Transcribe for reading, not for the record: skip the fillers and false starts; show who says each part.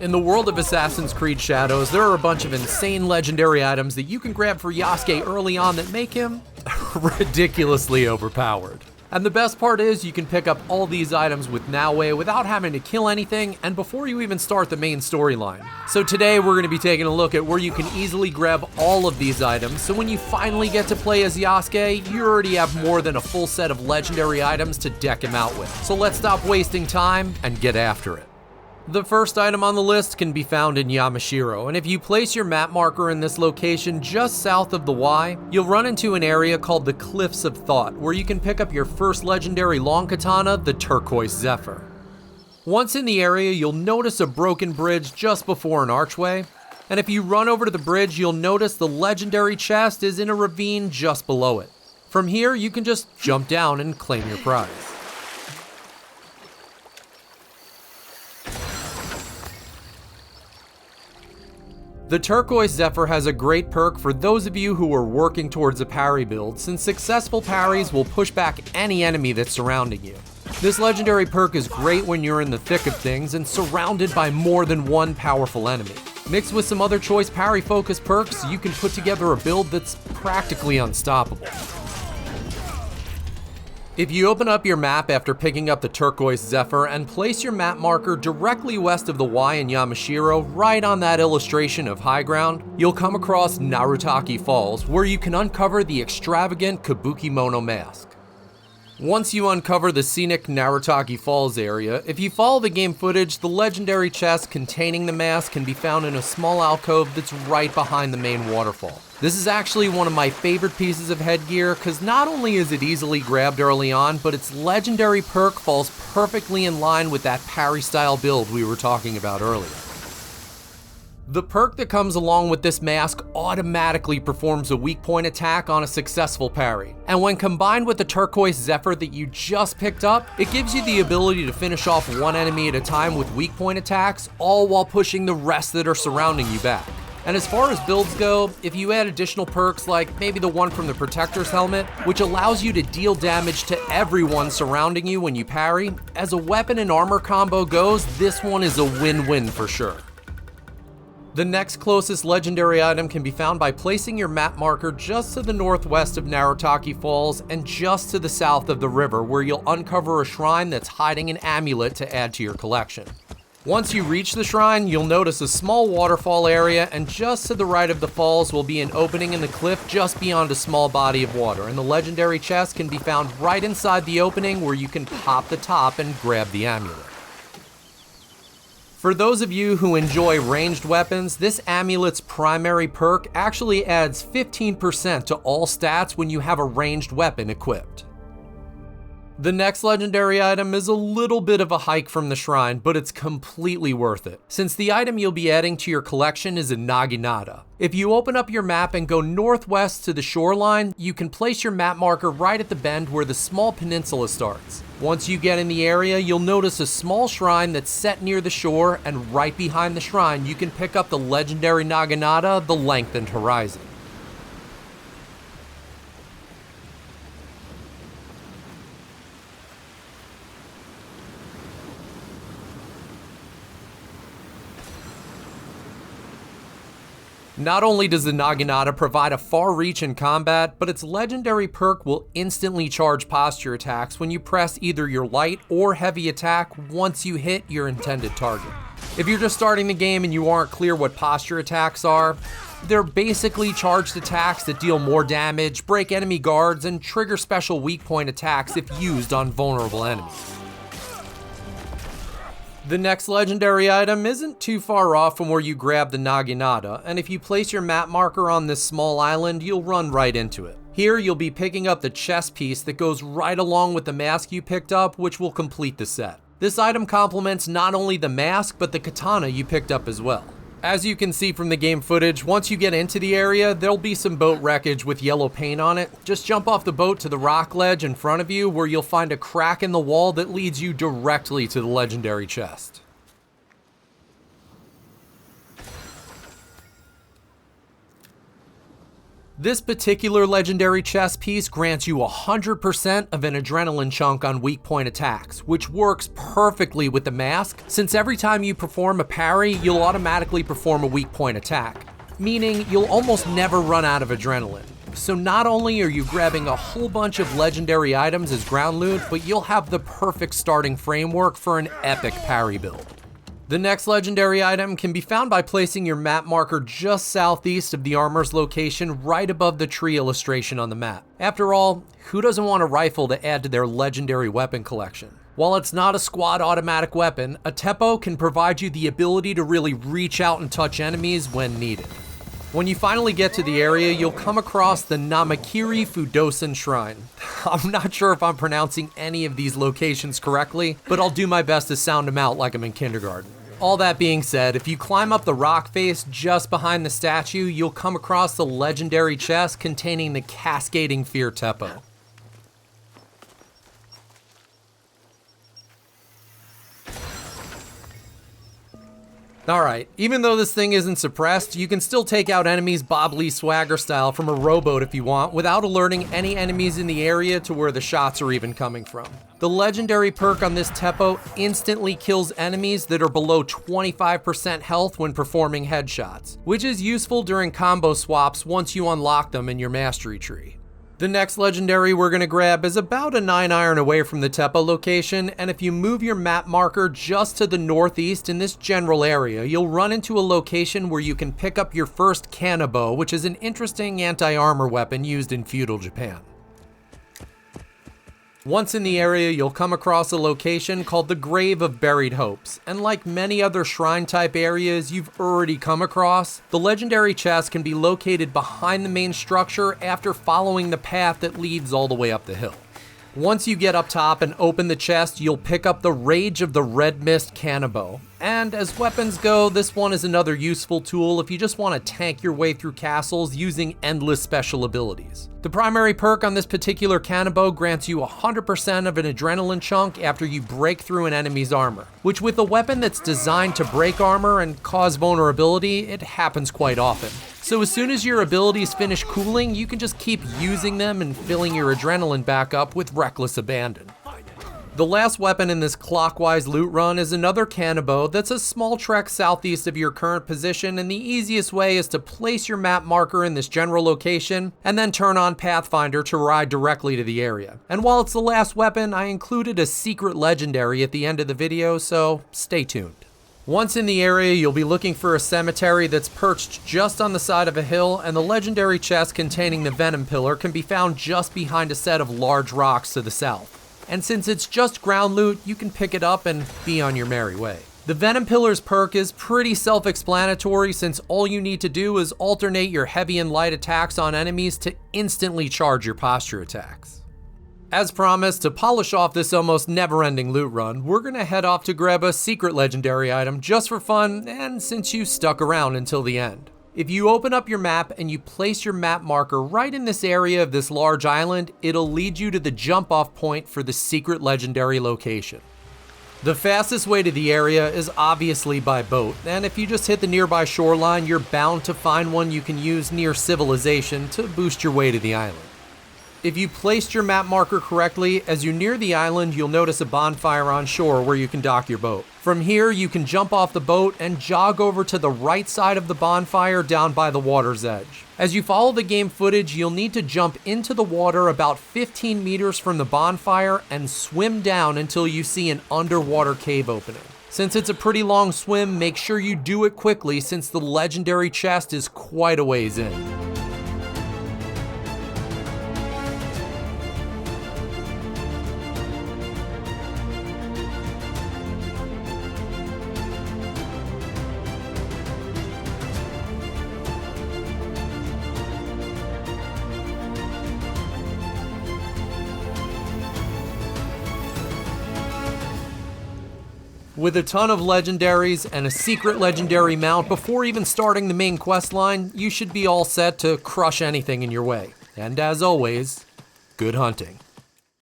Speaker 1: In the world of Assassin's Creed Shadows, there are a bunch of insane legendary items that you can grab for Yasuke early on that make him ridiculously overpowered. And the best part is you can pick up all these items with Naoe without having to kill anything and before you even start the main storyline. So today we're going to be taking a look at where you can easily grab all of these items, so when you finally get to play as Yasuke, you already have more than a full set of legendary items to deck him out with. So let's stop wasting time and get after it. The first item on the list can be found in Yamashiro, and if you place your map marker in this location just south of the Y, you'll run into an area called the Cliffs of Thought, where you can pick up your first legendary long katana, the Turquoise Zephyr. Once in the area, you'll notice a broken bridge just before an archway, and if you run over to the bridge, you'll notice the legendary chest is in a ravine just below it. From here, you can just jump down and claim your prize. The Turquoise Zephyr has a great perk for those of you who are working towards a parry build, since successful parries will push back any enemy that's surrounding you. This legendary perk is great when you're in the thick of things and surrounded by more than one powerful enemy. Mixed with some other choice parry focused perks, you can put together a build that's practically unstoppable. If you open up your map after picking up the Turquoise Zephyr and place your map marker directly west of the Y in Yamashiro, right on that illustration of high ground, you'll come across Narutaki Falls, where you can uncover the extravagant Kabukimono mask. Once you uncover the scenic Narutaki Falls area, if you follow the game footage, the legendary chest containing the mask can be found in a small alcove that's right behind the main waterfall. This is actually one of my favorite pieces of headgear, because not only is it easily grabbed early on, but its legendary perk falls perfectly in line with that parry style build we were talking about earlier. The perk that comes along with this mask automatically performs a weak point attack on a successful parry, and when combined with the Turquoise Zephyr that you just picked up, it gives you the ability to finish off one enemy at a time with weak point attacks, all while pushing the rest that are surrounding you back. And as far as builds go, if you add additional perks like maybe the one from the Protector's Helmet, which allows you to deal damage to everyone surrounding you when you parry, as a weapon and armor combo goes, this one is a win-win for sure. The next closest legendary item can be found by placing your map marker just to the northwest of Narutaki Falls and just to the south of the river, where you'll uncover a shrine that's hiding an amulet to add to your collection. Once you reach the shrine, you'll notice a small waterfall area, and just to the right of the falls will be an opening in the cliff just beyond a small body of water, and the legendary chest can be found right inside the opening, where you can pop the top and grab the amulet. For those of you who enjoy ranged weapons, this amulet's primary perk actually adds 15% to all stats when you have a ranged weapon equipped. The next legendary item is a little bit of a hike from the shrine, but it's completely worth it, since the item you'll be adding to your collection is a Naginata. If you open up your map and go northwest to the shoreline, you can place your map marker right at the bend where the small peninsula starts. Once you get in the area, you'll notice a small shrine that's set near the shore, and right behind the shrine you can pick up the legendary Naginata, the Lengthened Horizon. Not only does the Naginata provide a far reach in combat, but its legendary perk will instantly charge posture attacks when you press either your light or heavy attack once you hit your intended target. If you're just starting the game and you aren't clear what posture attacks are, they're basically charged attacks that deal more damage, break enemy guards, and trigger special weak point attacks if used on vulnerable enemies. The next legendary item isn't too far off from where you grab the Naginata, and if you place your map marker on this small island, you'll run right into it. Here you'll be picking up the chest piece that goes right along with the mask you picked up, which will complete the set. This item complements not only the mask, but the katana you picked up as well. As you can see from the game footage, once you get into the area, there'll be some boat wreckage with yellow paint on it. Just jump off the boat to the rock ledge in front of you, where you'll find a crack in the wall that leads you directly to the legendary chest. This particular legendary chest piece grants you 100% of an adrenaline chunk on weak point attacks, which works perfectly with the mask, since every time you perform a parry, you'll automatically perform a weak point attack, meaning you'll almost never run out of adrenaline. So not only are you grabbing a whole bunch of legendary items as ground loot, but you'll have the perfect starting framework for an epic parry build. The next legendary item can be found by placing your map marker just southeast of the armor's location right above the tree illustration on the map. After all, who doesn't want a rifle to add to their legendary weapon collection? While it's not a squad automatic weapon, a Teppo can provide you the ability to really reach out and touch enemies when needed. When you finally get to the area, you'll come across the Namakiri Fudosan Shrine. I'm not sure if I'm pronouncing any of these locations correctly, but I'll do my best to sound them out like I'm in kindergarten. All that being said, if you climb up the rock face just behind the statue, you'll come across the legendary chest containing the Cascading Fear Teppo. Alright, even though this thing isn't suppressed, you can still take out enemies Bob Lee Swagger style from a rowboat if you want, without alerting any enemies in the area to where the shots are even coming from. The legendary perk on this Teppo instantly kills enemies that are below 25% health when performing headshots, which is useful during combo swaps once you unlock them in your mastery tree. The next legendary we're going to grab is about a 9 iron away from the Teppo location, and if you move your map marker just to the northeast in this general area, you'll run into a location where you can pick up your first Kanabo, which is an interesting anti-armor weapon used in feudal Japan. Once in the area, you'll come across a location called the Grave of Buried Hopes, and like many other shrine-type areas you've already come across, the legendary chest can be located behind the main structure after following the path that leads all the way up the hill. Once you get up top and open the chest, you'll pick up the Rage of the Red Mist Kanabo. And as weapons go, this one is another useful tool if you just want to tank your way through castles using endless special abilities. The primary perk on this particular Kanabo grants you 100% of an adrenaline chunk after you break through an enemy's armor, which with a weapon that's designed to break armor and cause vulnerability, it happens quite often. So as soon as your abilities finish cooling, you can just keep using them and filling your adrenaline back up with reckless abandon. The last weapon in this clockwise loot run is another Kanabo that's a small trek southeast of your current position, and the easiest way is to place your map marker in this general location and then turn on Pathfinder to ride directly to the area. And while it's the last weapon, I included a secret legendary at the end of the video, so stay tuned. Once in the area, you'll be looking for a cemetery that's perched just on the side of a hill, and the legendary chest containing the Venom pillar can be found just behind a set of large rocks to the south. And since it's just ground loot, you can pick it up and be on your merry way. The Venom Pillar's perk is pretty self-explanatory, since all you need to do is alternate your heavy and light attacks on enemies to instantly charge your posture attacks. As promised, to polish off this almost never-ending loot run, we're gonna head off to grab a secret legendary item just for fun, and since you stuck around until the end. If you open up your map and you place your map marker right in this area of this large island, it'll lead you to the jump-off point for the secret legendary location. The fastest way to the area is obviously by boat, and if you just hit the nearby shoreline, you're bound to find one you can use near civilization to boost your way to the island. If you placed your map marker correctly, as you near the island, you'll notice a bonfire on shore where you can dock your boat. From here, you can jump off the boat and jog over to the right side of the bonfire down by the water's edge. As you follow the game footage, you'll need to jump into the water about 15 meters from the bonfire and swim down until you see an underwater cave opening. Since it's a pretty long swim, make sure you do it quickly since the legendary chest is quite a ways in. With a ton of legendaries and a secret legendary mount before even starting the main quest line, you should be all set to crush anything in your way. And as always, good hunting.